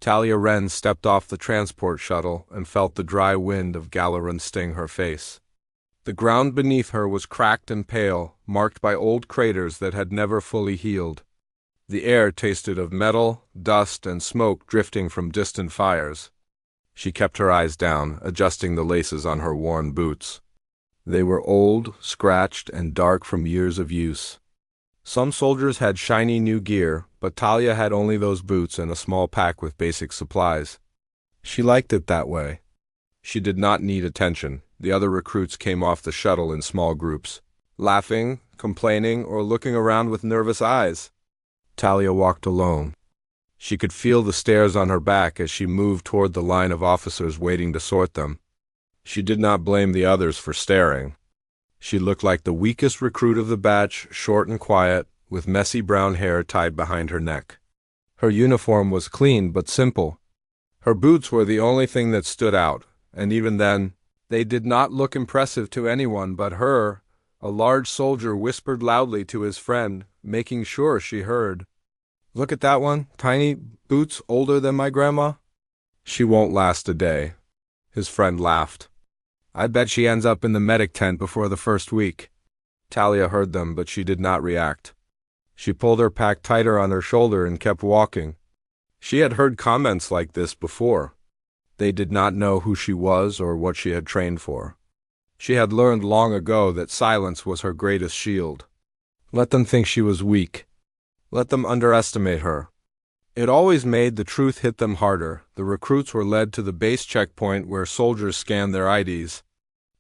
Talia Wren stepped off the transport shuttle and felt the dry wind of Galaran sting her face. The ground beneath her was cracked and pale, marked by old craters that had never fully healed. The air tasted of metal, dust, and smoke drifting from distant fires. She kept her eyes down, adjusting the laces on her worn boots. They were old, scratched, and dark from years of use. Some soldiers had shiny new gear, but Talia had only those boots and a small pack with basic supplies. She liked it that way. She did not need attention. The other recruits came off the shuttle in small groups, laughing, complaining, or looking around with nervous eyes. Talia walked alone. She could feel the stares on her back as she moved toward the line of officers waiting to sort them. She did not blame the others for staring. She looked like the weakest recruit of the batch, short and quiet, with messy brown hair tied behind her neck. Her uniform was clean but simple. Her boots were the only thing that stood out, and even then, they did not look impressive to anyone but her. A large soldier whispered loudly to his friend, making sure she heard. "Look at that one, tiny boots older than my grandma." "She won't last a day." His friend laughed. "I bet she ends up in the medic tent before the first week." Talia heard them, but she did not react. She pulled her pack tighter on her shoulder and kept walking. She had heard comments like this before. They did not know who she was or what she had trained for. She had learned long ago that silence was her greatest shield. Let them think she was weak. Let them underestimate her. It always made the truth hit them harder. The recruits were led to the base checkpoint where soldiers scanned their IDs.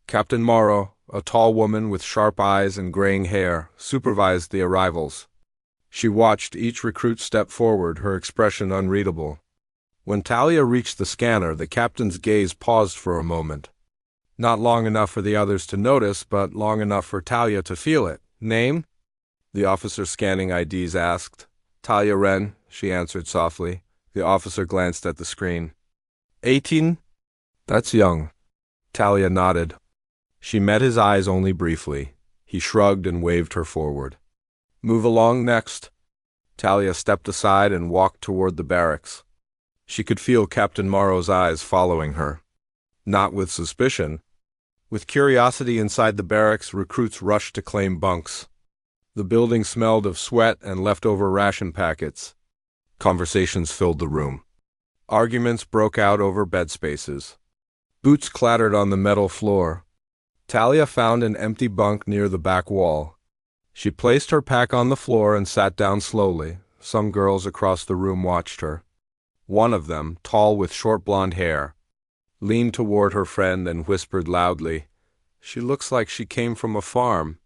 Captain Morrow, a tall woman with sharp eyes and graying hair, supervised the arrivals. She watched each recruit step forward, her expression unreadable. When Talia reached the scanner, the captain's gaze paused for a moment. Not long enough for the others to notice, but long enough for Talia to feel it. "Name?" the officer scanning IDs asked. "Talia Wren," she answered softly. The officer glanced at the screen. 18? That's young. Talia nodded. She met his eyes only briefly. He shrugged and waved her forward. "Move along next." Talia stepped aside and walked toward the barracks. She could feel Captain Morrow's eyes following her. Not with suspicion. With curiosity inside the barracks, recruits rushed to claim bunks. The building smelled of sweat and leftover ration packets. Conversations filled the room. Arguments broke out over bed spaces. Boots clattered on the metal floor. Talia found an empty bunk near the back wall. She placed her pack on the floor and sat down slowly. Some girls across the room watched her. One of them, tall with short blonde hair, leaned toward her friend and whispered loudly, "She looks like she came from a farm,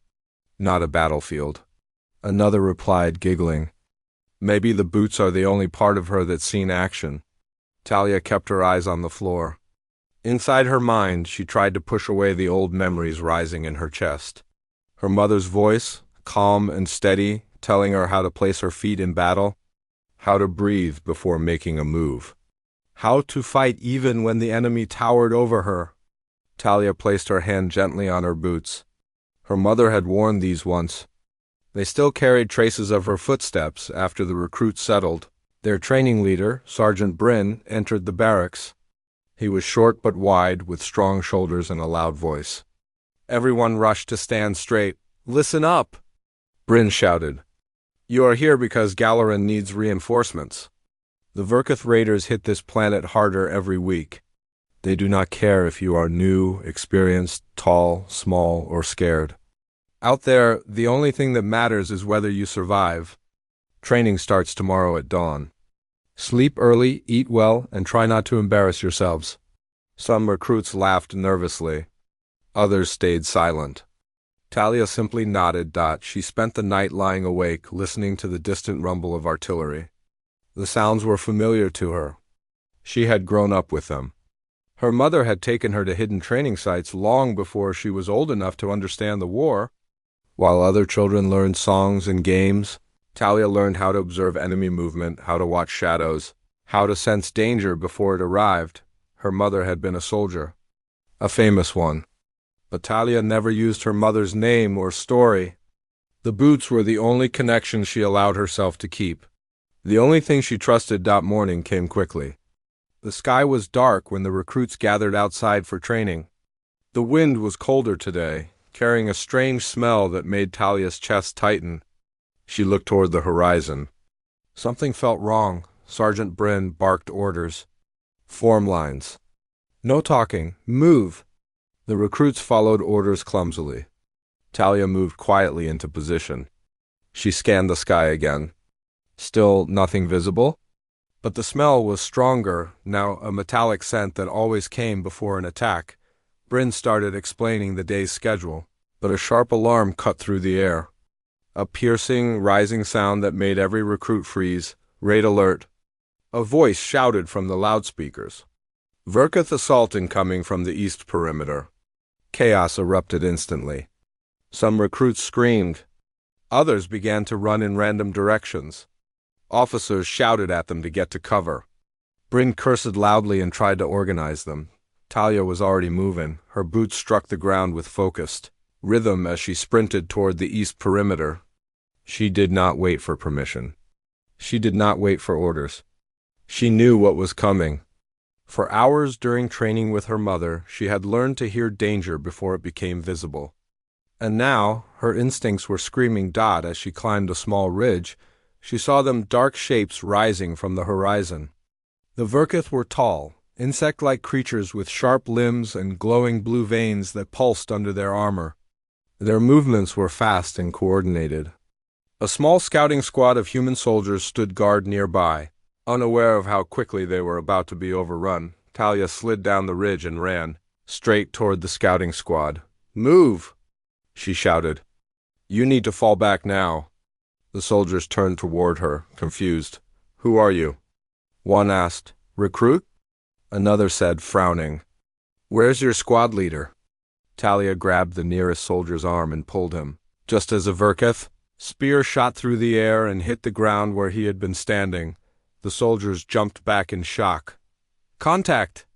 not a battlefield." Another replied, giggling, "Maybe the boots are the only part of her that's seen action." Talia kept her eyes on the floor. Inside her mind, she tried to push away the old memories rising in her chest. Her mother's voice, calm and steady, telling her how to place her feet in battle, how to breathe before making a move, how to fight even when the enemy towered over her. Talia placed her hand gently on her boots. Her mother had worn these once. They still carried traces of her footsteps after the recruits settled. Their training leader, Sergeant Bryn, entered the barracks. He was short but wide, with strong shoulders and a loud voice. Everyone rushed to stand straight. "Listen up!" Bryn shouted. "You are here because Galaran needs reinforcements. The Verketh raiders hit this planet harder every week. They do not care if you are new, experienced, tall, small, or scared. Out there, the only thing that matters is whether you survive. Training starts tomorrow at dawn. Sleep early, eat well, and try not to embarrass yourselves." Some recruits laughed nervously. Others stayed silent. Talia simply nodded. She spent the night lying awake, listening to the distant rumble of artillery. The sounds were familiar to her. She had grown up with them. Her mother had taken her to hidden training sites long before she was old enough to understand the war. While other children learned songs and games, Talia learned how to observe enemy movement, how to watch shadows, how to sense danger before it arrived. Her mother had been a soldier, a famous one. But Talia never used her mother's name or story. The boots were the only connection she allowed herself to keep. The only thing she trusted. Morning came quickly. The sky was dark when the recruits gathered outside for training. The wind was colder today, carrying a strange smell that made Talia's chest tighten. She looked toward the horizon. Something felt wrong. Sergeant Bryn barked orders. Form lines. No talking. Move. The recruits followed orders clumsily. Talia moved quietly into position. She scanned the sky again. Still nothing visible? But the smell was stronger, now a metallic scent that always came before an attack. Bryn started explaining the day's schedule, but a sharp alarm cut through the air. A piercing, rising sound that made every recruit freeze. Raid alert. A voice shouted from the loudspeakers. Verketh assault incoming from the east perimeter. Chaos erupted instantly. Some recruits screamed. Others began to run in random directions. Officers shouted at them to get to cover. Bryn cursed loudly and tried to organize them. Talia was already moving. Her boots struck the ground with focused rhythm as she sprinted toward the east perimeter. She did not wait for permission. She did not wait for orders. She knew what was coming. For hours during training with her mother, she had learned to hear danger before it became visible. And now, her instincts were screaming dot as she climbed a small ridge. She saw them dark shapes rising from the horizon. The Verketh were tall, insect-like creatures with sharp limbs and glowing blue veins that pulsed under their armor. Their movements were fast and coordinated. A small scouting squad of human soldiers stood guard nearby. Unaware of how quickly they were about to be overrun, Talia slid down the ridge and ran, straight toward the scouting squad. "Move!" she shouted. "You need to fall back now." The soldiers turned toward her, confused. "Who are you?" One asked. "Recruit?" Another said, frowning. "Where's your squad leader?" Talia grabbed the nearest soldier's arm and pulled him. Just as a Verketh spear shot through the air and hit the ground where he had been standing, the soldiers jumped back in shock. "Contact!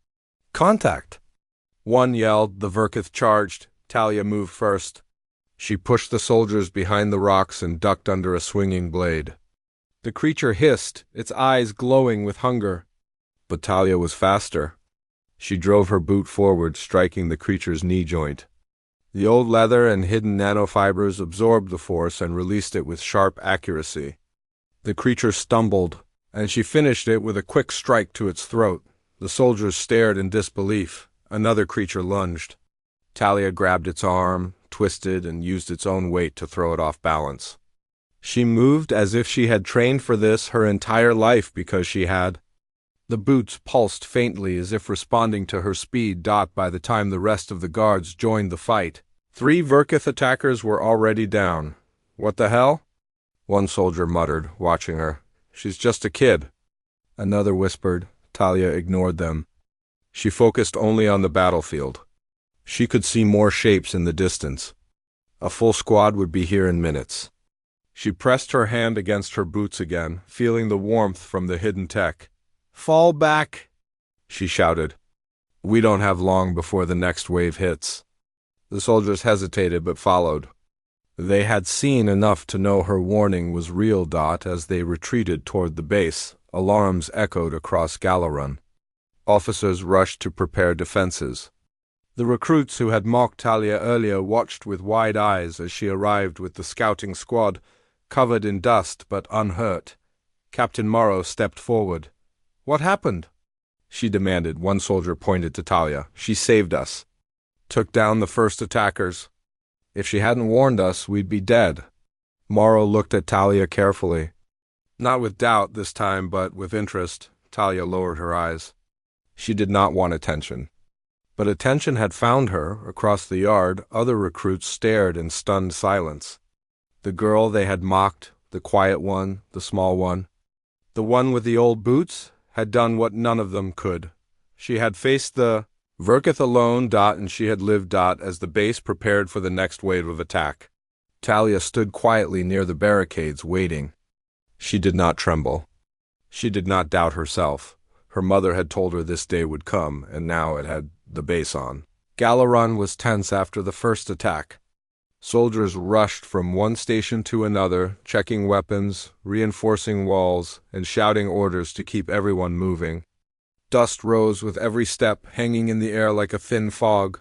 Contact!" One yelled. The Verketh charged. Talia moved first. She pushed the soldiers behind the rocks and ducked under a swinging blade. The creature hissed, its eyes glowing with hunger. But Talia was faster. She drove her boot forward, striking the creature's knee joint. The old leather and hidden nanofibers absorbed the force and released it with sharp accuracy. The creature stumbled, and she finished it with a quick strike to its throat. The soldiers stared in disbelief. Another creature lunged. Talia grabbed its arm, twisted, and used its own weight to throw it off balance. She moved as if she had trained for this her entire life because she had. The boots pulsed faintly as if responding to her speed. By the time the rest of the guards joined the fight, 3 Verketh attackers were already down. "What the hell?" One soldier muttered, watching her. "She's just a kid." Another whispered. Talia ignored them. She focused only on the battlefield. She could see more shapes in the distance. A full squad would be here in minutes. She pressed her hand against her boots again, feeling the warmth from the hidden tech. "Fall back!" she shouted. "We don't have long before the next wave hits." The soldiers hesitated but followed. They had seen enough to know her warning was real. As they retreated toward the base, alarms echoed across Galarun. Officers rushed to prepare defenses. The recruits who had mocked Talia earlier watched with wide eyes as she arrived with the scouting squad, covered in dust but unhurt. Captain Morrow stepped forward. "What happened?" she demanded. One soldier pointed to Talia. "She saved us. Took down the first attackers. If she hadn't warned us, we'd be dead." Morrow looked at Talia carefully. Not with doubt this time, but with interest. Talia lowered her eyes. She did not want attention. But attention had found her. Across the yard, other recruits stared in stunned silence. The girl they had mocked, the quiet one, the small one, the one with the old boots, had done what none of them could. She had faced the Verketh alone. And she had lived. As the base prepared for the next wave of attack. Talia stood quietly near the barricades, waiting. She did not tremble. She did not doubt herself. Her mother had told her this day would come, and now it had the base on. Galarun was tense after the first attack. Soldiers rushed from one station to another, checking weapons, reinforcing walls, and shouting orders to keep everyone moving. Dust rose with every step, hanging in the air like a thin fog.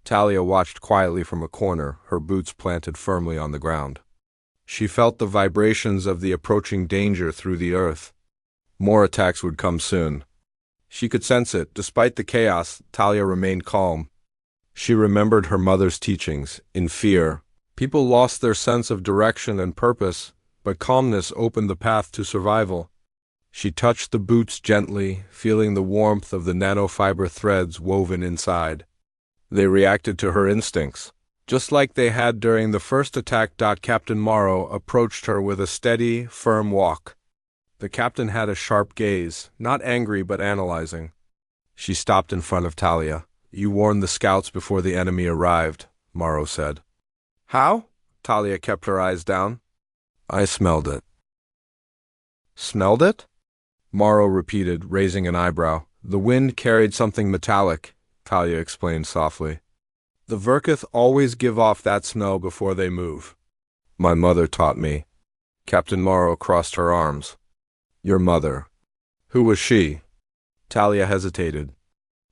Talia watched quietly from a corner, her boots planted firmly on the ground. She felt the vibrations of the approaching danger through the earth. More attacks would come soon. She could sense it. Despite the chaos, Talia remained calm. She remembered her mother's teachings. In fear, people lost their sense of direction and purpose, but calmness opened the path to survival. She touched the boots gently, feeling the warmth of the nanofiber threads woven inside. They reacted to her instincts, just like they had during the first attack. Captain Morrow approached her with a steady, firm walk. The captain had a sharp gaze, not angry but analyzing. She stopped in front of Talia. "You warned the scouts before the enemy arrived," Morrow said. "How?" Talia kept her eyes down. "I smelled it." "Smelled it?" Morrow repeated, raising an eyebrow. "The wind carried something metallic," Talia explained softly. "The Verkith always give off that smell before they move." "My mother taught me." Captain Morrow crossed her arms. "Your mother. Who was she?" Talia hesitated.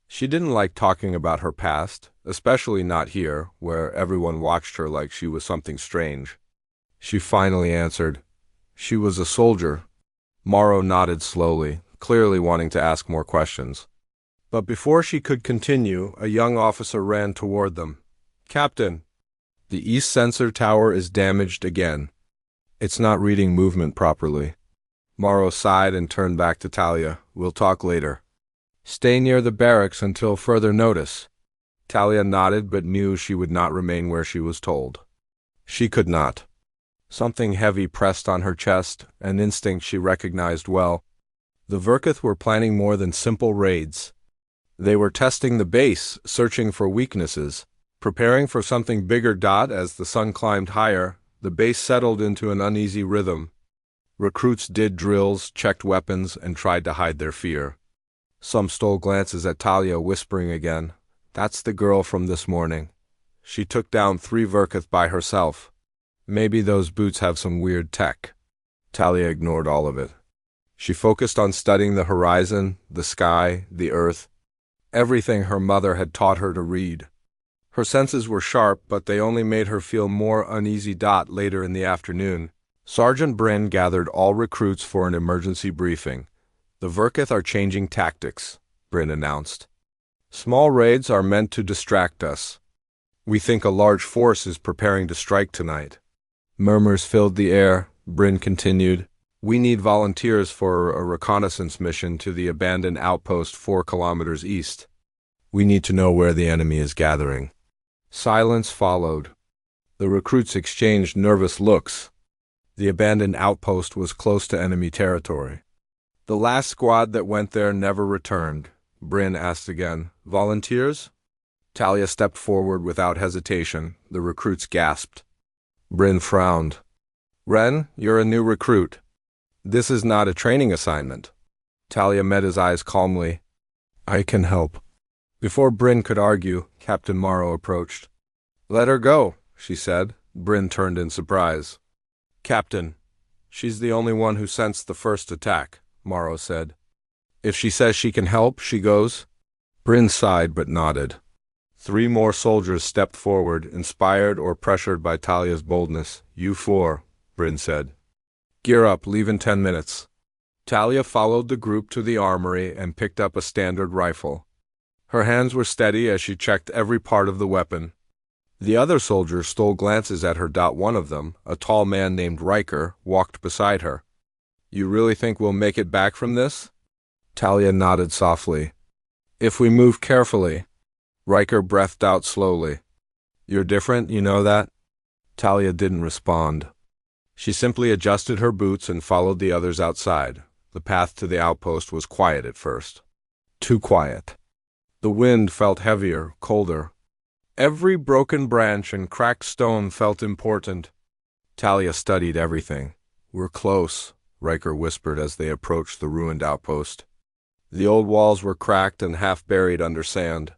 She didn't like talking about her past, especially not here, where everyone watched her like she was something strange. She finally answered, "She was a soldier." Morrow nodded slowly, clearly wanting to ask more questions. But before she could continue, a young officer ran toward them. "Captain, the east sensor tower is damaged again. It's not reading movement properly." Morrow sighed and turned back to Talia. "We'll talk later. Stay near the barracks until further notice." Talia nodded but knew she would not remain where she was told. She could not. Something heavy pressed on her chest, an instinct she recognized well. The Verkith were planning more than simple raids. They were testing the base, searching for weaknesses, preparing for something bigger. As the sun climbed higher, the base settled into an uneasy rhythm. Recruits did drills, checked weapons, and tried to hide their fear. Some stole glances at Talia, whispering again, "That's the girl from this morning. She took down 3 Verkith by herself. Maybe those boots have some weird tech." Talia ignored all of it. She focused on studying the horizon, the sky, the earth, everything her mother had taught her to read. Her senses were sharp, but they only made her feel more uneasy. Later in the afternoon, Sergeant Bryn gathered all recruits for an emergency briefing. "The Verkith are changing tactics," Bryn announced. "Small raids are meant to distract us. We think a large force is preparing to strike tonight." Murmurs filled the air. Bryn continued, "We need volunteers for a reconnaissance mission to the abandoned outpost 4 kilometers east. We need to know where the enemy is gathering." Silence followed. The recruits exchanged nervous looks. The abandoned outpost was close to enemy territory. "The last squad that went there never returned," Bryn asked again. "Volunteers?" Talia stepped forward without hesitation. The recruits gasped. Bryn frowned. "Ren, you're a new recruit. This is not a training assignment." Talia met his eyes calmly. "I can help." Before Bryn could argue, Captain Morrow approached. "Let her go," she said. Bryn turned in surprise. "Captain, she's the only one who sensed the first attack," Morrow said. "If she says she can help, she goes." Bryn sighed but nodded. 3 more soldiers stepped forward, inspired or pressured by Talia's boldness. "You 4, Bryn said. "Gear up, leave in 10 minutes." Talia followed the group to the armory and picked up a standard rifle. Her hands were steady as she checked every part of the weapon. The other soldiers stole glances at her. One of them, a tall man named Riker, walked beside her. "You really think we'll make it back from this?" Talia nodded softly. "If we move carefully." Riker breathed out slowly. "You're different, you know that?" Talia didn't respond. She simply adjusted her boots and followed the others outside. The path to the outpost was quiet at first. Too quiet. The wind felt heavier, colder. Every broken branch and cracked stone felt important. Talia studied everything. "We're close," Riker whispered as they approached the ruined outpost. The old walls were cracked and half buried under sand.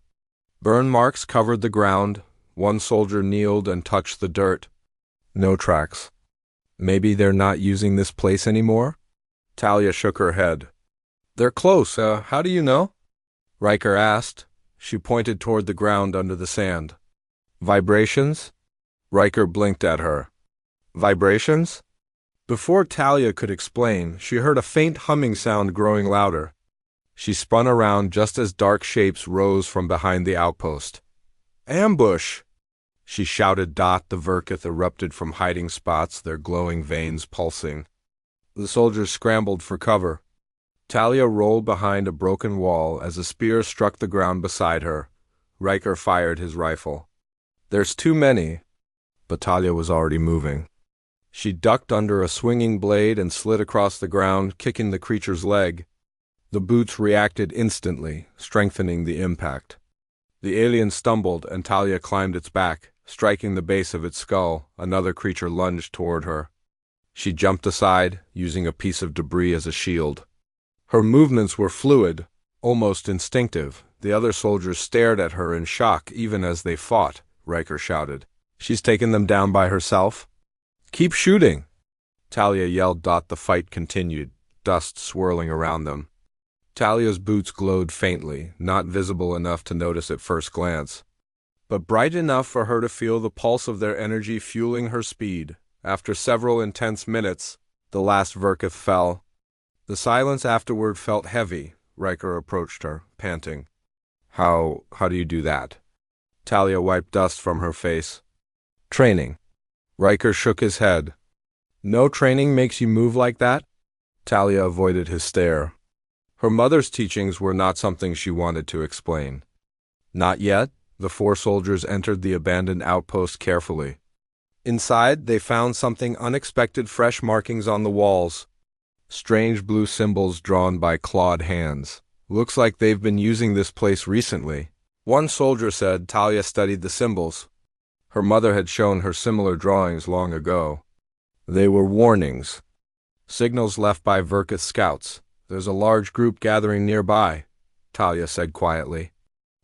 Burn marks covered the ground. One soldier kneeled and touched the dirt. No tracks. Maybe they're not using this place anymore? Talia shook her head. They're close, how do you know? Riker asked. She pointed toward the ground under the sand. Vibrations? Riker blinked at her. Vibrations? Before Talia could explain, she heard a faint humming sound growing louder. She spun around just as dark shapes rose from behind the outpost. Ambush! She shouted. The Verkith erupted from hiding spots, their glowing veins pulsing. The soldiers scrambled for cover. Talia rolled behind a broken wall as a spear struck the ground beside her. Riker fired his rifle. There's too many. But Talia was already moving. She ducked under a swinging blade and slid across the ground, kicking the creature's leg. The boots reacted instantly, strengthening the impact. The alien stumbled, and Talia climbed its back, striking the base of its skull. Another creature lunged toward her. She jumped aside, using a piece of debris as a shield. Her movements were fluid, almost instinctive. The other soldiers stared at her in shock even as they fought. Riker shouted. She's taken them down by herself? Keep shooting! Talia yelled. The fight continued, dust swirling around them. Talia's boots glowed faintly, not visible enough to notice at first glance, but bright enough for her to feel the pulse of their energy fueling her speed. After several intense minutes, the last Verkith fell. The silence afterward felt heavy. Riker approached her, panting. How do you do that? Talia wiped dust from her face. Training. Riker shook his head. No training makes you move like that? Talia avoided his stare. Her mother's teachings were not something she wanted to explain. Not yet. The four soldiers entered the abandoned outpost carefully. Inside, they found something unexpected: fresh markings on the walls. Strange blue symbols drawn by clawed hands. Looks like they've been using this place recently. One soldier said. Talia studied the symbols. Her mother had shown her similar drawings long ago. They were warnings. Signals left by Verkith scouts. There's a large group gathering nearby, Talia said quietly.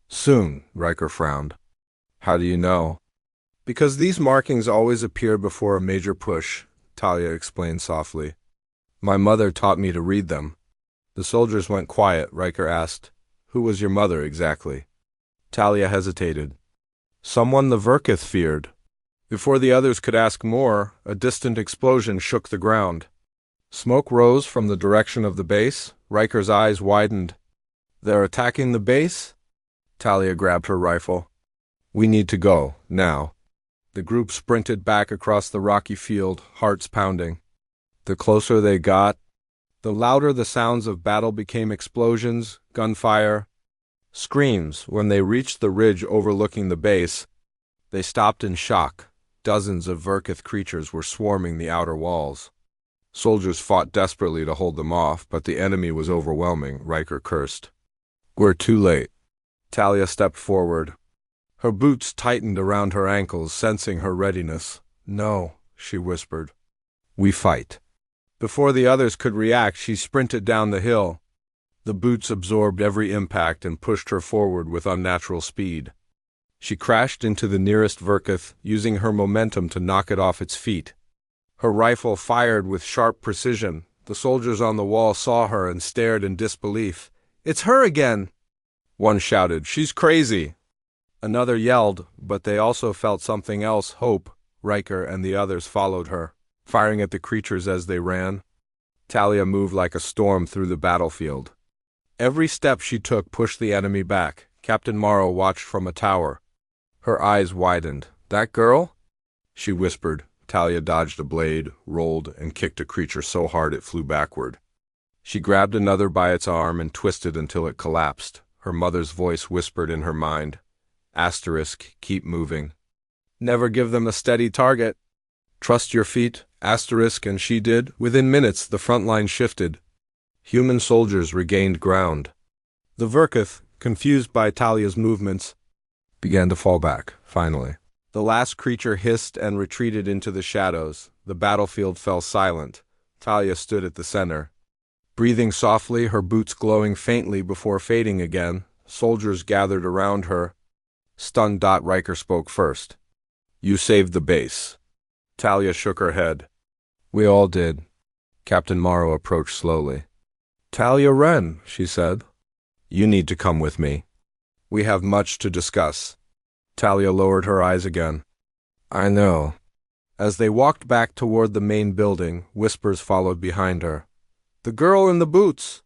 Soon, Riker frowned. How do you know? Because these markings always appear before a major push, Talia explained softly. My mother taught me to read them. The soldiers went quiet. Riker asked, Who was your mother exactly? Talia hesitated. Someone the Verkith feared. Before the others could ask more, a distant explosion shook the ground. Smoke rose from the direction of the base. Riker's eyes widened. They're attacking the base? Talia grabbed her rifle. We need to go, now. The group sprinted back across the rocky field, hearts pounding. The closer they got, the louder the sounds of battle became: explosions, gunfire, screams. When they reached the ridge overlooking the base, they stopped in shock. Dozens of Verkith creatures were swarming the outer walls. Soldiers fought desperately to hold them off, but the enemy was overwhelming. Riker cursed. We're too late. Talia stepped forward. Her boots tightened around her ankles, sensing her readiness. No, she whispered. We fight. Before the others could react, she sprinted down the hill. The boots absorbed every impact and pushed her forward with unnatural speed. She crashed into the nearest Verkith, using her momentum to knock it off its feet. Her rifle fired with sharp precision. The soldiers on the wall saw her and stared in disbelief. It's her again! One shouted, She's crazy! Another yelled, but they also felt something else: hope. Riker and the others followed her, firing at the creatures as they ran. Talia moved like a storm through the battlefield. Every step she took pushed the enemy back. Captain Morrow watched from a tower. Her eyes widened. That girl? She whispered. Talia dodged a blade, rolled, and kicked a creature so hard it flew backward. She grabbed another by its arm and twisted until it collapsed. Her mother's voice whispered in her mind. Asterisk, keep moving. Never give them a steady target. Trust your feet, asterisk, and she did. Within minutes, the front line shifted. Human soldiers regained ground. The Verkith, confused by Talia's movements, began to fall back, finally. The last creature hissed and retreated into the shadows. The battlefield fell silent. Talia stood at the center, breathing softly, her boots glowing faintly before fading again. Soldiers gathered around her. Stunned. Riker spoke first. You saved the base. Talia shook her head. We all did. Captain Morrow approached slowly. Talia Wren, she said. You need to come with me. We have much to discuss. Talia lowered her eyes again. I know. As they walked back toward the main building, whispers followed behind her. The girl in the boots!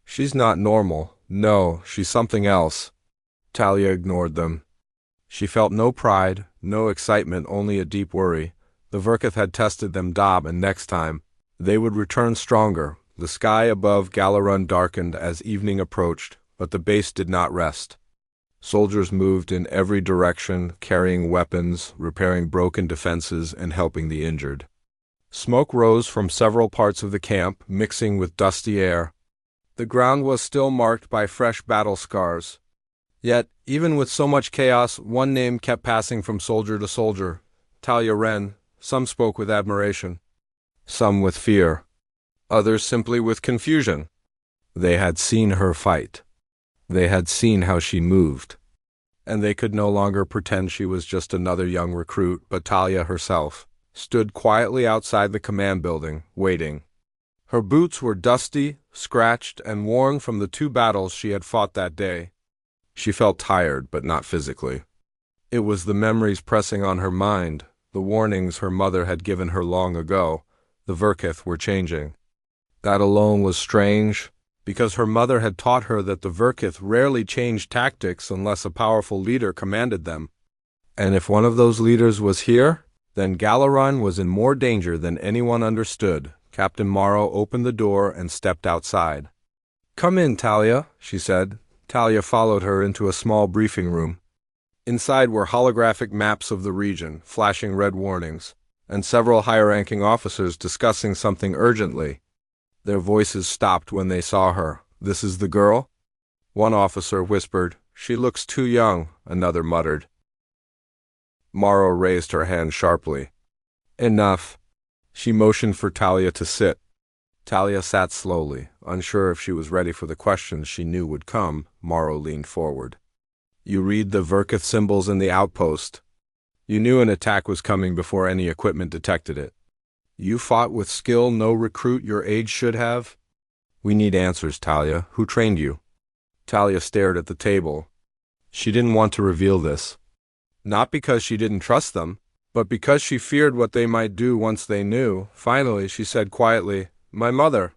She's not normal. No, she's something else. Talia ignored them. She felt no pride, no excitement, only a deep worry. The Verkith had tested them and next time they would return stronger. The sky above Galarun darkened as evening approached, but the base did not rest. Soldiers moved in every direction, carrying weapons, repairing broken defenses, and helping the injured. Smoke rose from several parts of the camp, mixing with dusty air. The ground was still marked by fresh battle scars. Yet, even with so much chaos, one name kept passing from soldier to soldier. Talia Wren. Some spoke with admiration. Some with fear. Others simply with confusion. They had seen her fight. They had seen how she moved. And they could no longer pretend she was just another young recruit, but Talia herself stood quietly outside the command building, waiting. Her boots were dusty, scratched, and worn from the 2 battles she had fought that day. She felt tired, but not physically. It was the memories pressing on her mind, the warnings her mother had given her long ago. The Verkith were changing. That alone was strange, because her mother had taught her that the Verkith rarely changed tactics unless a powerful leader commanded them. And if one of those leaders was here, then Galarun was in more danger than anyone understood. Captain Morrow opened the door and stepped outside. Come in, Talia, she said. Talia followed her into a small briefing room. Inside were holographic maps of the region, flashing red warnings, and several higher-ranking officers discussing something urgently. Their voices stopped when they saw her. This is the girl? One officer whispered. She looks too young, another muttered. Morrow raised her hand sharply. Enough. She motioned for Talia to sit. Talia sat slowly, unsure if she was ready for the questions she knew would come. Morrow leaned forward. You read the Verkith symbols in the outpost. You knew an attack was coming before any equipment detected it. You fought with skill no recruit your age should have. We need answers, Talia. Who trained you? Talia stared at the table. She didn't want to reveal this. Not because she didn't trust them, but because she feared what they might do once they knew. Finally, she said quietly, My mother.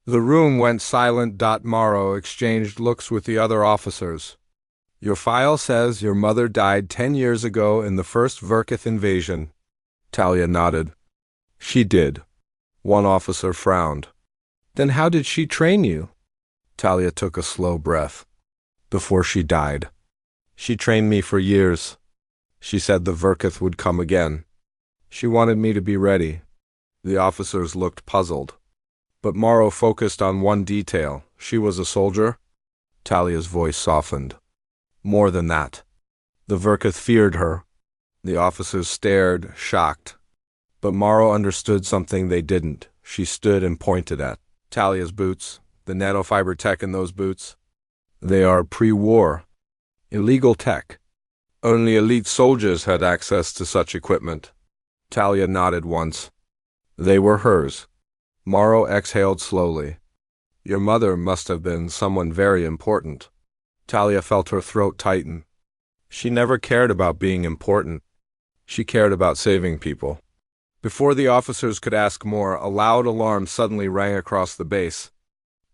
The room went silent. Morrow exchanged looks with the other officers. Your file says your mother died 10 years ago in the first Verkith invasion. Talia nodded. She did. One officer frowned. Then how did she train you? Talia took a slow breath. Before she died. She trained me for years. She said the Verkith would come again. She wanted me to be ready. The officers looked puzzled. But Morrow focused on one detail. She was a soldier? Talia's voice softened. More than that. The Verkith feared her. The officers stared, shocked. But Morrow understood something they didn't. She stood and pointed at Talia's boots, the nanofiber tech in those boots. They are pre-war. Illegal tech. Only elite soldiers had access to such equipment. Talia nodded once. They were hers. Morrow exhaled slowly. Your mother must have been someone very important. Talia felt her throat tighten. She never cared about being important. She cared about saving people. Before the officers could ask more, a loud alarm suddenly rang across the base.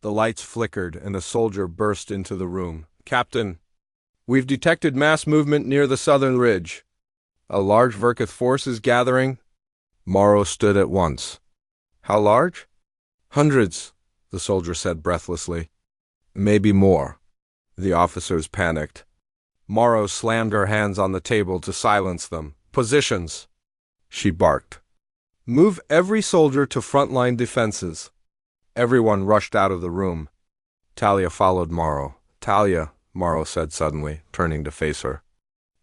The lights flickered, and a soldier burst into the room. Captain, we've detected mass movement near the southern ridge. A large Verkith force is gathering. Morrow stood at once. How large? Hundreds, the soldier said breathlessly. Maybe more. The officers panicked. Morrow slammed her hands on the table to silence them. Positions! She barked. Move every soldier to frontline defenses. Everyone rushed out of the room. Talia followed Morrow. Talia, Morrow said suddenly, turning to face her.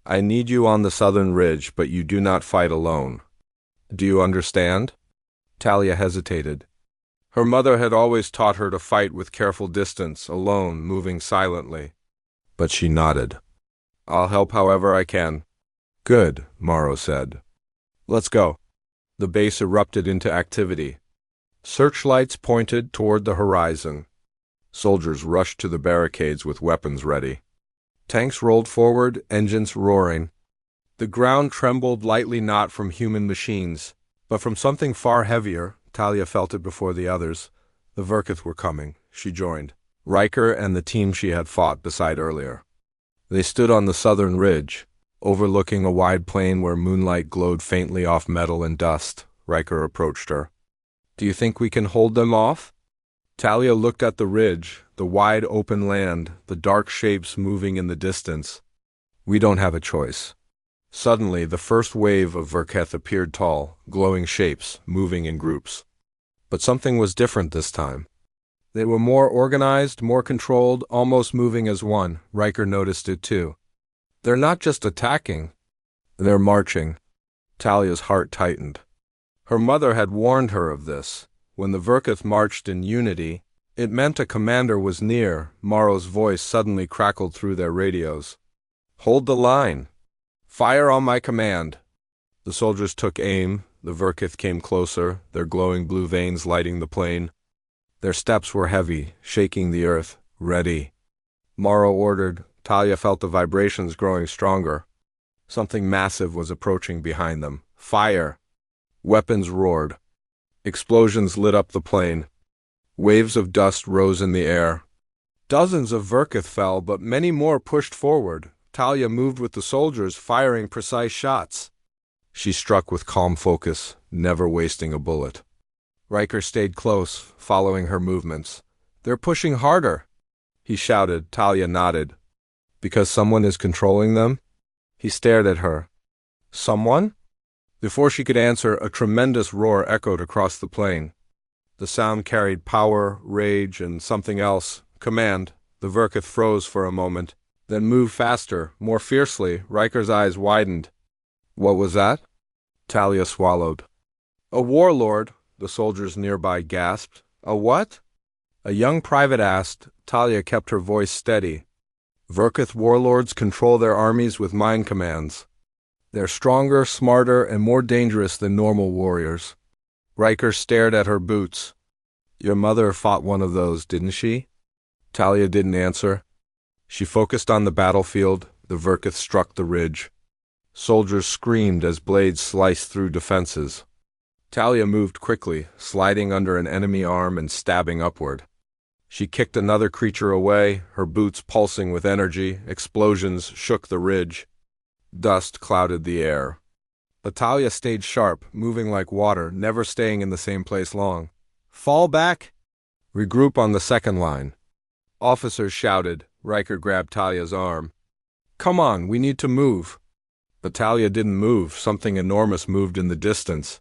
I need you on the southern ridge, but you do not fight alone. Do you understand? Talia hesitated. Her mother had always taught her to fight with careful distance, alone, moving silently. But she nodded. I'll help however I can. Good, Morrow said. Let's go. The base erupted into activity. Searchlights pointed toward the horizon. Soldiers rushed to the barricades with weapons ready. Tanks rolled forward, engines roaring. The ground trembled lightly, not from human machines, but from something far heavier. Talia felt it before the others. The Verkith were coming. She joined Riker and the team she had fought beside earlier. They stood on the southern ridge, overlooking a wide plain where moonlight glowed faintly off metal and dust. Riker approached her. "Do you think we can hold them off?" Talia looked at the ridge, the wide open land, the dark shapes moving in the distance. "We don't have a choice." Suddenly, the first wave of Verkith appeared, tall, glowing shapes, moving in groups. But something was different this time. They were more organized, more controlled, almost moving as one. Riker noticed it too. "They're not just attacking. They're marching." Talia's heart tightened. Her mother had warned her of this. When the Verkith marched in unity, it meant a commander was near. Morrow's voice suddenly crackled through their radios. "Hold the line. Fire on my command." The soldiers took aim. The Verkith came closer, their glowing blue veins lighting the plain. Their steps were heavy, shaking the earth. "Ready," Morrow ordered. Talia felt the vibrations growing stronger. Something massive was approaching behind them. "Fire!" Weapons roared. Explosions lit up the plain. Waves of dust rose in the air. Dozens of Verkith fell, but many more pushed forward. Talia moved with the soldiers, firing precise shots. She struck with calm focus, never wasting a bullet. Riker stayed close, following her movements. "They're pushing harder," he shouted. Talia nodded. "Because someone is controlling them?" He stared at her. "Someone?" Before she could answer, a tremendous roar echoed across the plain. The sound carried power, rage, and something else. Command. The Verkith froze for a moment, then moved faster, more fiercely. Riker's eyes widened. "What was that?" Talia swallowed. "A warlord," the soldiers nearby gasped. "A what?" A young private asked. Talia kept her voice steady. "Verkith warlords control their armies with mind commands. They're stronger, smarter, and more dangerous than normal warriors." Riker stared at her boots. "Your mother fought one of those, didn't she?" Talia didn't answer. She focused on the battlefield. The Verkith struck the ridge. Soldiers screamed as blades sliced through defenses. Talia moved quickly, sliding under an enemy arm and stabbing upward. She kicked another creature away, her boots pulsing with energy. Explosions shook the ridge. Dust clouded the air. But Talia stayed sharp, moving like water, never staying in the same place long. "Fall back!" "Regroup on the second line." Officers shouted. Riker grabbed Talia's arm. "Come on, we need to move." But Talia didn't move. Something enormous moved in the distance.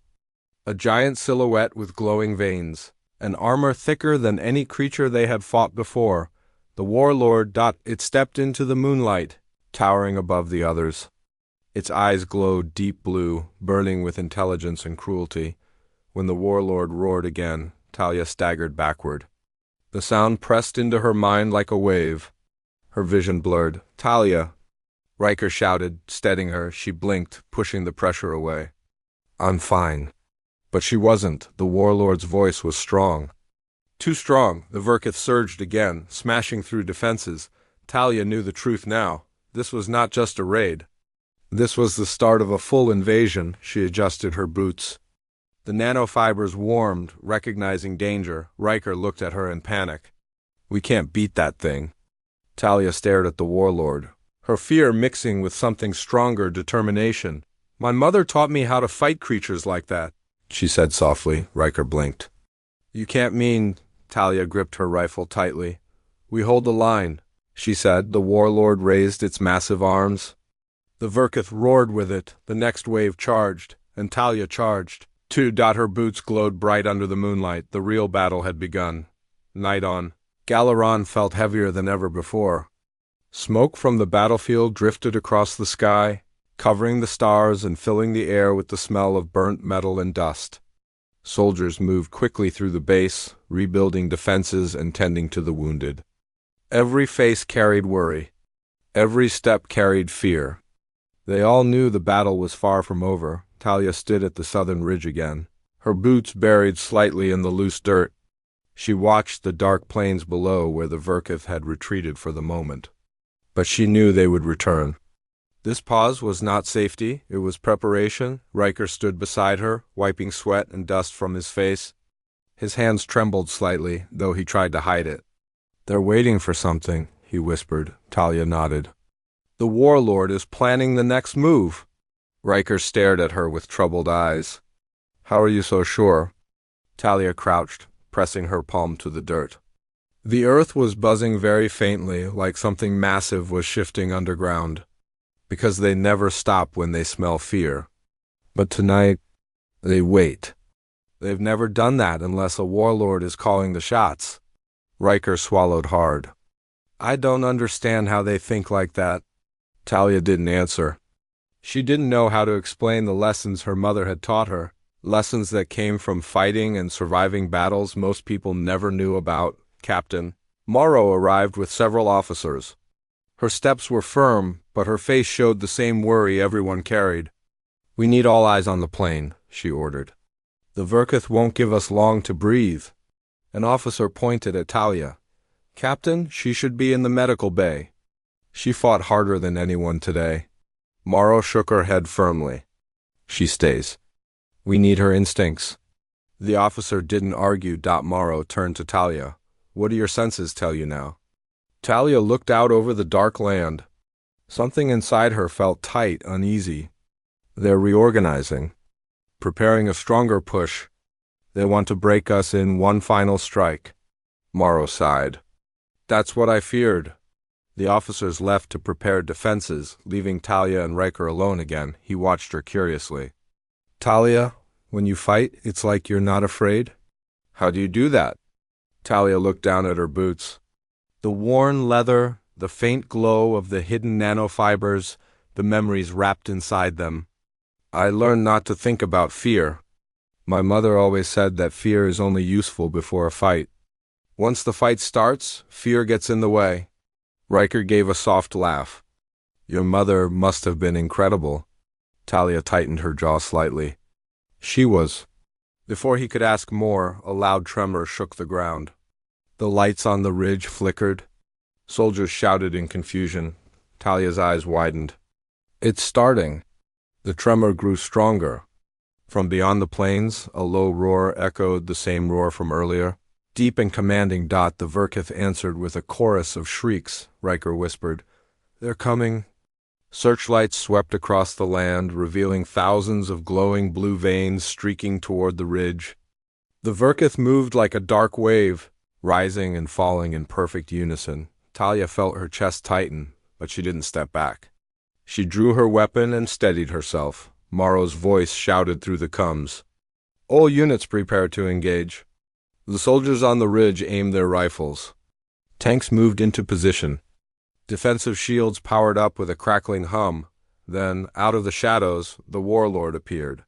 A giant silhouette with glowing veins. An armor thicker than any creature they had fought before. The warlord. It stepped into the moonlight, towering above the others. Its eyes glowed deep blue, burning with intelligence and cruelty. When the warlord roared again, Talia staggered backward. The sound pressed into her mind like a wave. Her vision blurred. "Talia!" Riker shouted, steadying her. She blinked, pushing the pressure away. "I'm fine." But she wasn't. The warlord's voice was strong. Too strong. The Verkith surged again, smashing through defenses. Talia knew the truth now. This was not just a raid. This was the start of a full invasion. She adjusted her boots. The nanofibers warmed, recognizing danger. Riker looked at her in panic. "We can't beat that thing." Talia stared at the warlord, her fear mixing with something stronger, determination. "My mother taught me how to fight creatures like that," she said softly. Riker blinked. "You can't mean—" Talia gripped her rifle tightly. "We hold the line," she said. The warlord raised its massive arms. The Verkith roared with it. The next wave charged, and Talia charged. Too. Her boots glowed bright under the moonlight. The real battle had begun. Night on. Galaron felt heavier than ever before. Smoke from the battlefield drifted across the sky, covering the stars and filling the air with the smell of burnt metal and dust. Soldiers moved quickly through the base, rebuilding defenses and tending to the wounded. Every face carried worry. Every step carried fear. They all knew the battle was far from over. Talia stood at the southern ridge again, her boots buried slightly in the loose dirt. She watched the dark plains below where the Verkith had retreated for the moment. But she knew they would return. This pause was not safety, it was preparation. Riker stood beside her, wiping sweat and dust from his face. His hands trembled slightly, though he tried to hide it. "They're waiting for something," he whispered. Talia nodded. "The warlord is planning the next move." Riker stared at her with troubled eyes. "How are you so sure?" Talia crouched, pressing her palm to the dirt. The earth was buzzing very faintly, like something massive was shifting underground. Because they never stop when they smell fear. But tonight, they wait. They've never done that unless a warlord is calling the shots. Riker swallowed hard. "I don't understand how they think like that." Talia didn't answer. She didn't know how to explain the lessons her mother had taught her, lessons that came from fighting and surviving battles most people never knew about. Captain Morrow arrived with several officers. Her steps were firm, but her face showed the same worry everyone carried. "We need all eyes on the plane," she ordered. "The Verkith won't give us long to breathe." An officer pointed at Talia. "Captain, she should be in the medical bay." She fought harder than anyone today. Morrow shook her head firmly. "She stays. We need her instincts." The officer didn't argue. Morrow turned to Talia. "What do your senses tell you now?" Talia looked out over the dark land. Something inside her felt tight, uneasy. "They're reorganizing, preparing a stronger push. They want to break us in one final strike." Morrow sighed. "That's what I feared." The officers left to prepare defenses, leaving Talia and Riker alone again. He watched her curiously. "Talia, when you fight, it's like you're not afraid?" "How do you do that?" Talia looked down at her boots. The worn leather, the faint glow of the hidden nanofibers, the memories wrapped inside them. "I learned not to think about fear. My mother always said that fear is only useful before a fight. Once the fight starts, fear gets in the way." Riker gave a soft laugh. "Your mother must have been incredible." Talia tightened her jaw slightly. "She was." Before he could ask more, a loud tremor shook the ground. The lights on the ridge flickered. Soldiers shouted in confusion. Talia's eyes widened. "It's starting." The tremor grew stronger. From beyond the plains, a low roar echoed the same roar from earlier. Deep and commanding. The Verkith answered with a chorus of shrieks. Riker whispered, "They're coming." Searchlights swept across the land, revealing thousands of glowing blue veins streaking toward the ridge. The Verkith moved like a dark wave, rising and falling in perfect unison. Talia felt her chest tighten, but she didn't step back. She drew her weapon and steadied herself. Morrow's voice shouted through the coms. "All units prepare to engage." The soldiers on the ridge aimed their rifles. Tanks moved into position. Defensive shields powered up with a crackling hum. Then, out of the shadows, the warlord appeared.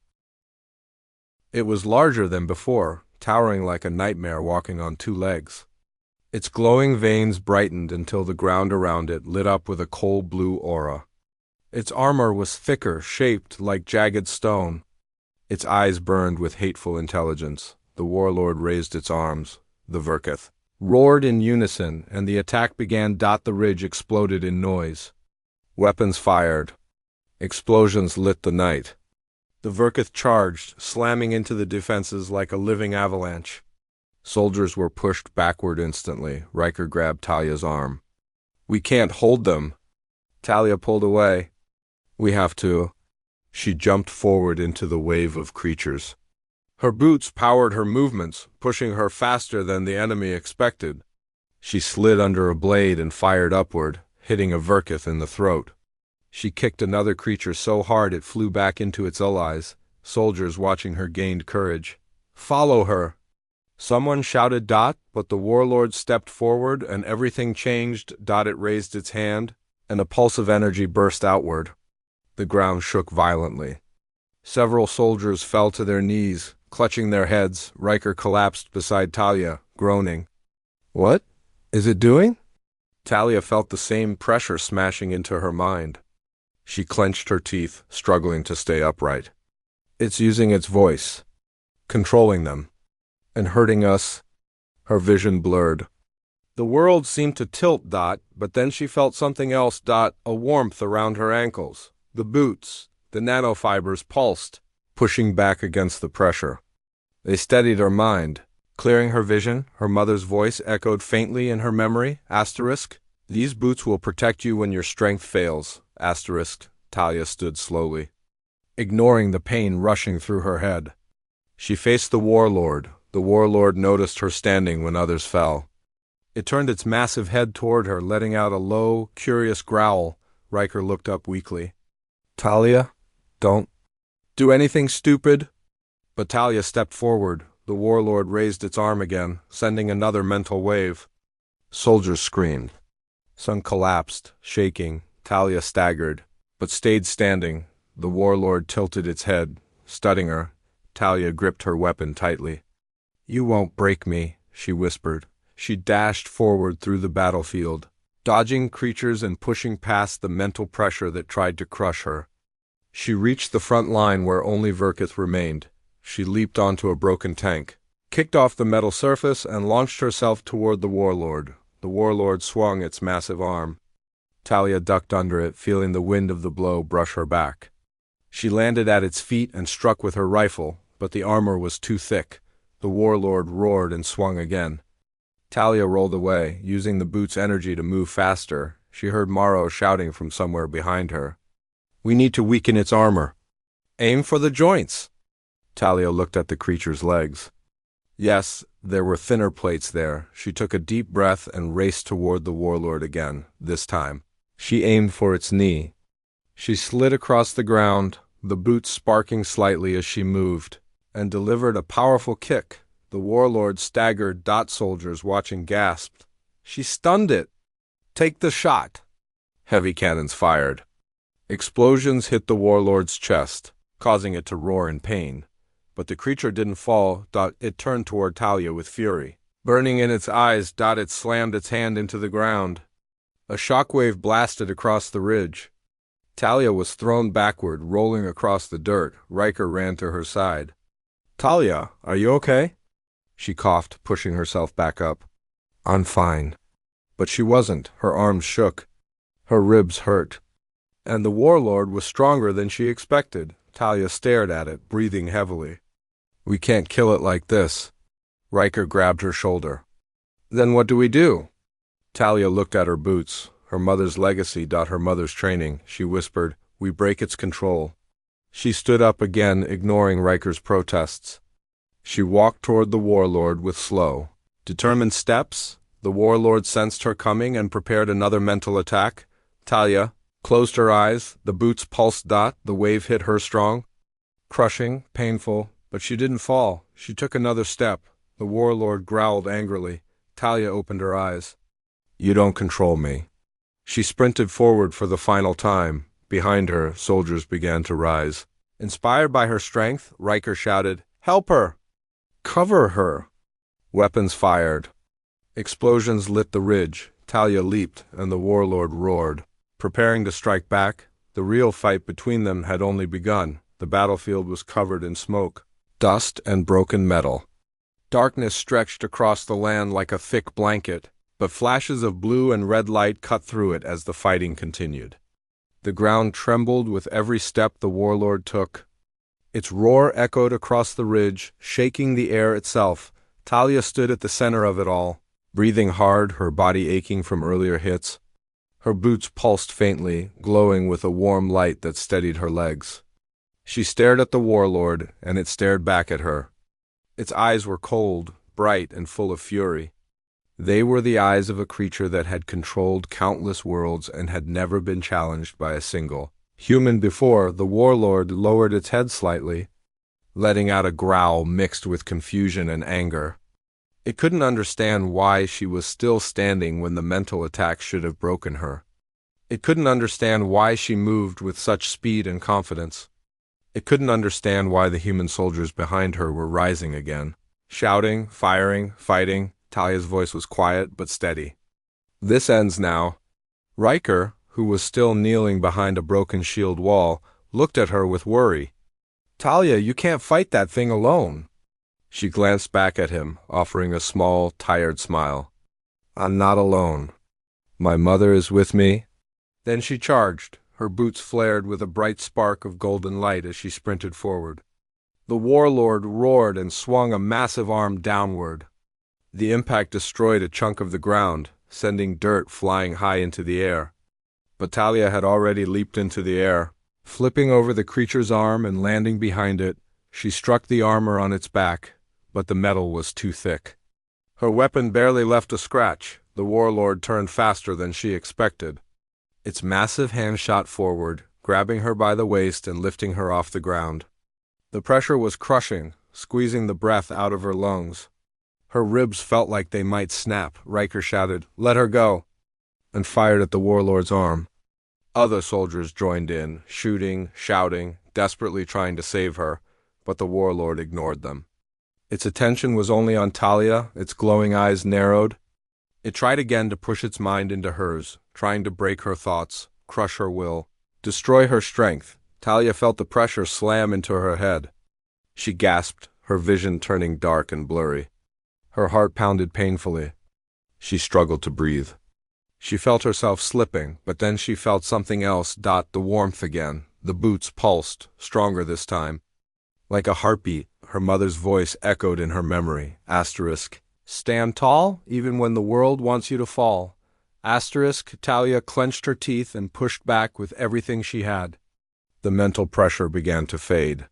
It was larger than before, towering like a nightmare walking on two legs. Its glowing veins brightened until the ground around it lit up with a cold blue aura. Its armor was thicker, shaped like jagged stone. Its eyes burned with hateful intelligence. The warlord raised its arms. The Verkith roared in unison, and the attack began. The ridge exploded in noise. Weapons fired. Explosions lit the night. The Verkith charged, slamming into the defenses like a living avalanche. Soldiers were pushed backward instantly. Riker grabbed Talia's arm. "We can't hold them." Talia pulled away. "We have to." She jumped forward into the wave of creatures. Her boots powered her movements, pushing her faster than the enemy expected. She slid under a blade and fired upward, hitting a Verkith in the throat. She kicked another creature so hard it flew back into its allies. Soldiers watching her gained courage. "Follow her!" Someone shouted. But the warlord stepped forward and everything changed. It raised its hand, and a pulse of energy burst outward. The ground shook violently. Several soldiers fell to their knees, clutching their heads. Riker collapsed beside Talia, groaning. "What is it doing?" Talia felt the same pressure smashing into her mind. She clenched her teeth, struggling to stay upright. "It's using its voice, controlling them, and hurting us." Her vision blurred. The world seemed to tilt. But then she felt something else. A warmth around her ankles. The boots, the nanofibers pulsed, pushing back against the pressure. They steadied her mind. Clearing her vision, her mother's voice echoed faintly in her memory. These boots will protect you when your strength fails. Talia stood slowly, ignoring the pain rushing through her head. She faced the warlord. The warlord noticed her standing when others fell. It turned its massive head toward her, letting out a low, curious growl. Riker looked up weakly. Talia, don't do anything stupid. But Talia stepped forward. The warlord raised its arm again, sending another mental wave. Soldiers screamed. Some collapsed, shaking. Talia staggered, but stayed standing. The warlord tilted its head, studying her. Talia gripped her weapon tightly. You won't break me, she whispered. She dashed forward through the battlefield, dodging creatures and pushing past the mental pressure that tried to crush her. She reached the front line where only Virkith remained. She leaped onto a broken tank, kicked off the metal surface, and launched herself toward the warlord. The warlord swung its massive arm. Talia ducked under it, feeling the wind of the blow brush her back. She landed at its feet and struck with her rifle, but the armor was too thick. The warlord roared and swung again. Talia rolled away, using the boot's energy to move faster. She heard Morrow shouting from somewhere behind her. We need to weaken its armor. Aim for the joints. Talia looked at the creature's legs. Yes, there were thinner plates there. She took a deep breath and raced toward the warlord again. This time, she aimed for its knee. She slid across the ground, the boots sparking slightly as she moved, and delivered a powerful kick. The warlord staggered. Soldiers watching gasped. She stunned it. Take the shot. Heavy cannons fired. Explosions hit the warlord's chest, causing it to roar in pain. But the creature didn't fall. It turned toward Talia with fury. Burning in its eyes, it slammed its hand into the ground. A shockwave blasted across the ridge. Talia was thrown backward, rolling across the dirt. Riker ran to her side. Talia, are you okay? She coughed, pushing herself back up. I'm fine. But she wasn't. Her arms shook. Her ribs hurt. And the warlord was stronger than she expected. Talia stared at it, breathing heavily. We can't kill it like this. Riker grabbed her shoulder. Then what do we do? Talia looked at her boots, her mother's legacy. Her mother's training. She whispered, we break its control. She stood up again, ignoring Riker's protests. She walked toward the warlord with slow, determined steps. The warlord sensed her coming and prepared another mental attack. Talia closed her eyes. The boots pulsed. The wave hit her strong, crushing, painful, but she didn't fall. She took another step. The warlord growled angrily. Talia opened her eyes. You don't control me. She sprinted forward for the final time. Behind her, soldiers began to rise. Inspired by her strength, Riker shouted, Help her! Cover her! Weapons fired. Explosions lit the ridge. Talia leaped, and the warlord roared. Preparing to strike back, the real fight between them had only begun. The battlefield was covered in smoke, dust, and broken metal. Darkness stretched across the land like a thick blanket, but flashes of blue and red light cut through it as the fighting continued. The ground trembled with every step the warlord took. Its roar echoed across the ridge, shaking the air itself. Talia stood at the center of it all, breathing hard, her body aching from earlier hits. Her boots pulsed faintly, glowing with a warm light that steadied her legs. She stared at the warlord, and it stared back at her. Its eyes were cold, bright, and full of fury. They were the eyes of a creature that had controlled countless worlds and had never been challenged by a single human before. The warlord lowered its head slightly, letting out a growl mixed with confusion and anger. It couldn't understand why she was still standing when the mental attack should have broken her. It couldn't understand why she moved with such speed and confidence. It couldn't understand why the human soldiers behind her were rising again, shouting, firing, fighting. Talia's voice was quiet but steady. This ends now. Riker, who was still kneeling behind a broken shield wall, looked at her with worry. Talia, you can't fight that thing alone. She glanced back at him, offering a small, tired smile. I'm not alone. My mother is with me. Then she charged. Her boots flared with a bright spark of golden light as she sprinted forward. The warlord roared and swung a massive arm downward. The impact destroyed a chunk of the ground, sending dirt flying high into the air. But Talia had already leaped into the air. Flipping over the creature's arm and landing behind it, she struck the armor on its back, but the metal was too thick. Her weapon barely left a scratch. The warlord turned faster than she expected. Its massive hand shot forward, grabbing her by the waist and lifting her off the ground. The pressure was crushing, squeezing the breath out of her lungs. Her ribs felt like they might snap. Riker shouted, "Let her go!" and fired at the warlord's arm. Other soldiers joined in, shooting, shouting, desperately trying to save her, but the warlord ignored them. Its attention was only on Talia, its glowing eyes narrowed. It tried again to push its mind into hers, trying to break her thoughts, crush her will, destroy her strength. Talia felt the pressure slam into her head. She gasped, her vision turning dark and blurry. Her heart pounded painfully. She struggled to breathe. She felt herself slipping, but then she felt something else. The warmth again. The boots pulsed, stronger this time. Like a heartbeat, her mother's voice echoed in her memory. Asterisk. Stand tall, even when the world wants you to fall. Asterisk. Talia clenched her teeth and pushed back with everything she had. The mental pressure began to fade.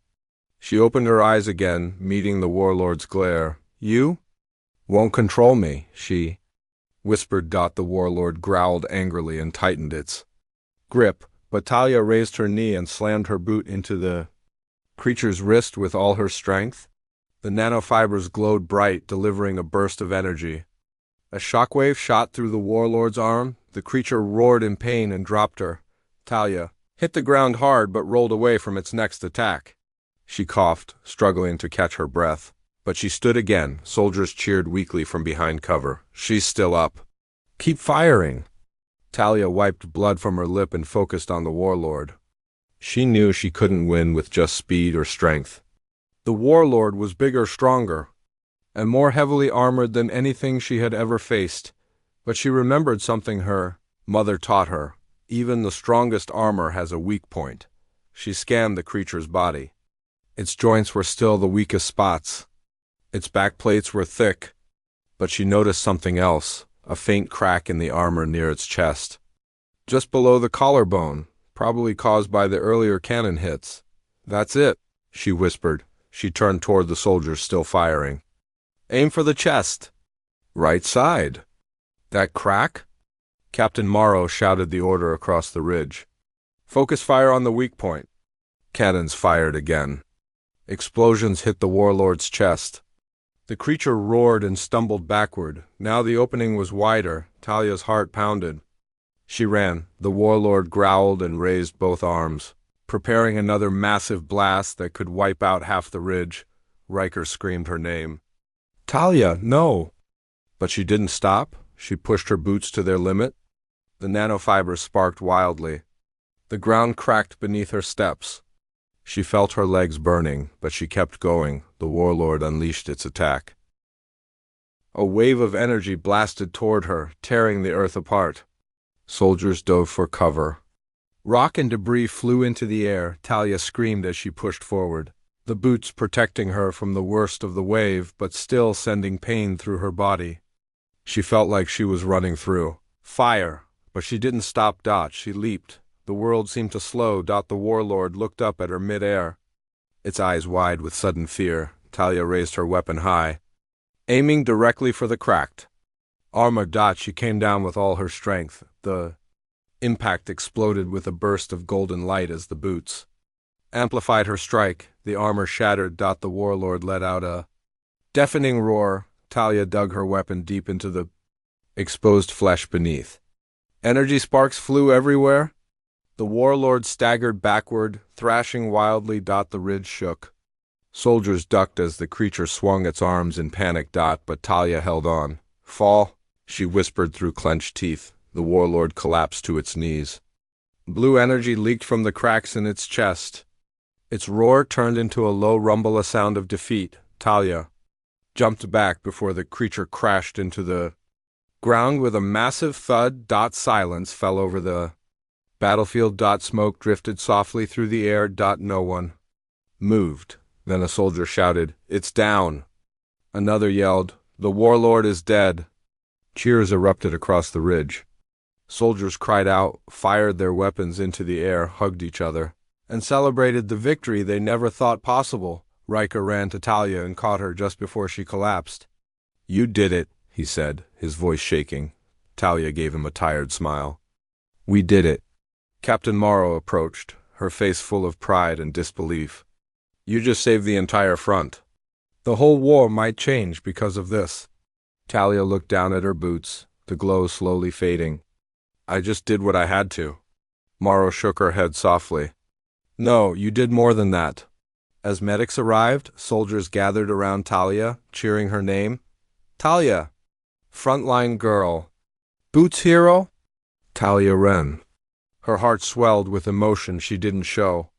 She opened her eyes again, meeting the warlord's glare. You won't control me, she whispered. The warlord growled angrily and tightened its grip, but Talia raised her knee and slammed her boot into the creature's wrist with all her strength. The nanofibers glowed bright, delivering a burst of energy. A shockwave shot through the warlord's arm. The creature roared in pain and dropped her. Talia hit the ground hard but rolled away from its next attack. She coughed, struggling to catch her breath. But she stood again. Soldiers cheered weakly from behind cover. She's still up. Keep firing. Talia wiped blood from her lip and focused on the warlord. She knew she couldn't win with just speed or strength. The warlord was bigger, stronger, and more heavily armored than anything she had ever faced. But she remembered something her mother taught her. Even the strongest armor has a weak point. She scanned the creature's body. Its joints were still the weakest spots. Its backplates were thick, but she noticed something else, a faint crack in the armor near its chest. Just below the collarbone, probably caused by the earlier cannon hits. That's it, she whispered. She turned toward the soldiers still firing. Aim for the chest. Right side. That crack? Captain Morrow shouted the order across the ridge. Focus fire on the weak point. Cannons fired again. Explosions hit the warlord's chest. The creature roared and stumbled backward. Now the opening was wider. Talia's heart pounded. She ran. The warlord growled and raised both arms, preparing another massive blast that could wipe out half the ridge. Riker screamed her name. Talia, no! But she didn't stop. She pushed her boots to their limit. The nanofibers sparked wildly. The ground cracked beneath her steps. She felt her legs burning, but she kept going. The warlord unleashed its attack. A wave of energy blasted toward her, tearing the earth apart. Soldiers dove for cover. Rock and debris flew into the air. Talia screamed as she pushed forward, the boots protecting her from the worst of the wave, but still sending pain through her body. She felt like she was running through fire, but she didn't stop. She leaped. The world seemed to slow. The warlord looked up at her mid-air, its eyes wide with sudden fear. Talia raised her weapon high, aiming directly for the cracked armor. She came down with all her strength. The impact exploded with a burst of golden light as the boots amplified her strike. The armor shattered. The warlord let out a deafening roar. Talia dug her weapon deep into the exposed flesh beneath. Energy sparks flew everywhere. The warlord staggered backward, thrashing wildly. The ridge shook. Soldiers ducked as the creature swung its arms in panic. But Talia held on. Fall, she whispered through clenched teeth. The warlord collapsed to its knees. Blue energy leaked from the cracks in its chest. Its roar turned into a low rumble, a sound of defeat. Talia, jumped back before the creature crashed into the ground with a massive thud. Silence fell over the battlefield. Smoke drifted softly through the air. No one moved. Then a soldier shouted, "It's down!" Another yelled, "The warlord is dead!" Cheers erupted across the ridge. Soldiers cried out, fired their weapons into the air, hugged each other, and celebrated the victory they never thought possible. Riker ran to Talia and caught her just before she collapsed. "You did it," he said, his voice shaking. Talia gave him a tired smile. "We did it." Captain Morrow approached, her face full of pride and disbelief. "You just saved the entire front. The whole war might change because of this." Talia looked down at her boots, the glow slowly fading. "I just did what I had to." Morrow shook her head softly. "No, you did more than that." As medics arrived, soldiers gathered around Talia, cheering her name. "Talia! Frontline girl! Boots hero!" Talia ran. Her heart swelled with emotion she didn't show.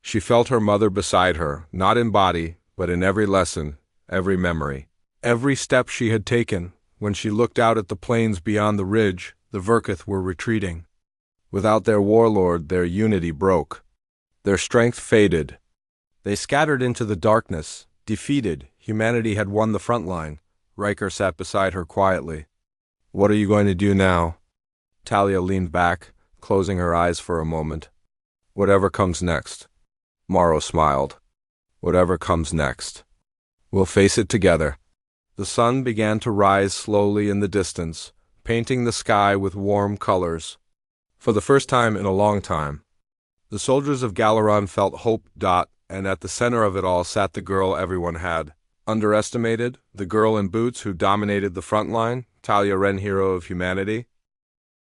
She felt her mother beside her, not in body, but in every lesson, every memory. Every step she had taken. When she looked out at the plains beyond the ridge, the Verkith were retreating. Without their warlord, their unity broke. Their strength faded. They scattered into the darkness. Defeated, humanity had won the front line. Riker sat beside her quietly. "What are you going to do now?" Talia leaned back, closing her eyes for a moment. "Whatever comes next." Morrow smiled. "Whatever comes next. We'll face it together." The sun began to rise slowly in the distance, painting the sky with warm colors. For the first time in a long time, the soldiers of Galaron felt hope. And at the center of it all sat the girl everyone had underestimated, the girl in boots who dominated the front line, Talia Wren, hero of humanity.